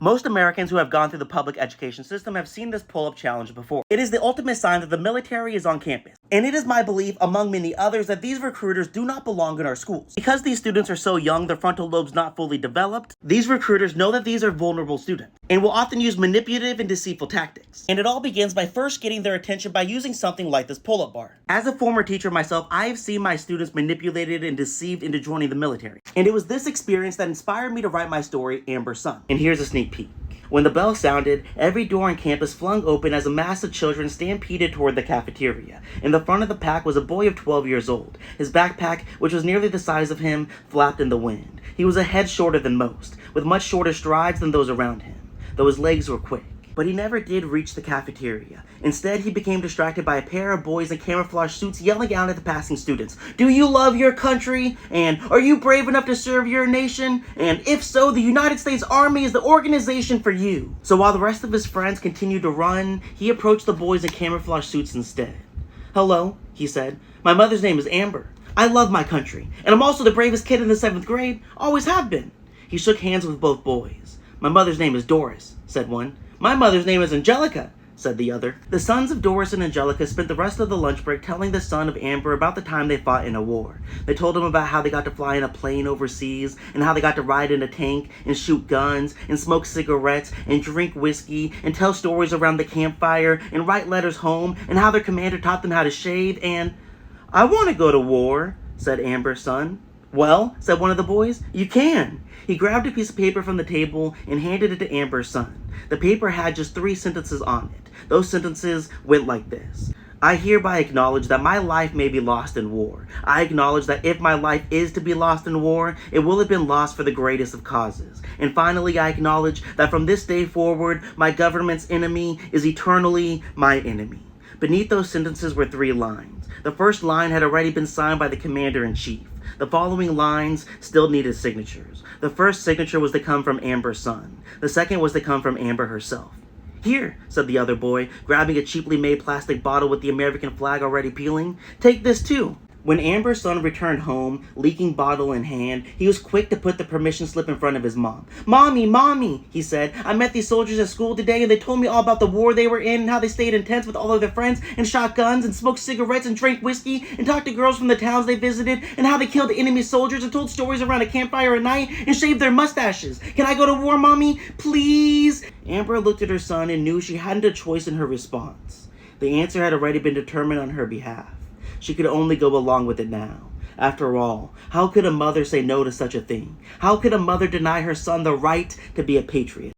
Most Americans who have gone through the public education system have seen this pull-up challenge before. It is the ultimate sign that the military is on campus. And it is my belief, among many others, that these recruiters do not belong in our schools. Because these students are so young, their frontal lobes not fully developed, these recruiters know that these are vulnerable students, and will often use manipulative and deceitful tactics. And it all begins by first getting their attention by using something like this pull-up bar. As a former teacher myself, I have seen my students manipulated and deceived into joining the military. And it was this experience that inspired me to write my story, Amber's Son. And here's a sneak peek. When the bell sounded, every door on campus flung open as a mass of children stampeded toward the cafeteria. In the front of the pack was a boy of 12 years old. His backpack, which was nearly the size of him, flapped in the wind. He was a head shorter than most, with much shorter strides than those around him, though his legs were quick. But he never did reach the cafeteria. Instead, he became distracted by a pair of boys in camouflage suits yelling out at the passing students, "Do you love your country?" And "Are you brave enough to serve your nation?" And "If so, the United States Army is the organization for you." So while the rest of his friends continued to run, he approached the boys in camouflage suits instead. "Hello," he said. "My mother's name is Amber. I love my country, and I'm also the bravest kid in the 7th grade. Always have been." He shook hands with both boys. "My mother's name is Doris," said one. "My mother's name is Angelica," said the other. The sons of Doris and Angelica spent the rest of the lunch break telling the son of Amber about the time they fought in a war. They told him about how they got to fly in a plane overseas, and how they got to ride in a tank, and shoot guns, and smoke cigarettes, and drink whiskey, and tell stories around the campfire, and write letters home, and how their commander taught them how to shave, and... "I want to go to war," said Amber's son. "Well," said one of the boys, "you can." He grabbed a piece of paper from the table and handed it to Amber's son. The paper had just 3 sentences on it. Those sentences went like this. "I hereby acknowledge that my life may be lost in war. I acknowledge that if my life is to be lost in war, it will have been lost for the greatest of causes. And finally, I acknowledge that from this day forward, my government's enemy is eternally my enemy." Beneath those sentences were 3 lines. The first line had already been signed by the commander-in-chief. The following lines still needed signatures. The first signature was to come from Amber's son. The second was to come from Amber herself. "Here," said the other boy, grabbing a cheaply made plastic bottle with the American flag already peeling. "Take this too." When Amber's son returned home, leaking bottle in hand, he was quick to put the permission slip in front of his mom. Mommy," he said, "I met these soldiers at school today and they told me all about the war they were in and how they stayed in tents with all of their friends and shot guns and smoked cigarettes and drank whiskey and talked to girls from the towns they visited and how they killed enemy soldiers and told stories around a campfire at night and shaved their mustaches. Can I go to war, Mommy? Please?" Amber looked at her son and knew she hadn't a choice in her response. The answer had already been determined on her behalf. She could only go along with it now. After all, how could a mother say no to such a thing? How could a mother deny her son the right to be a patriot?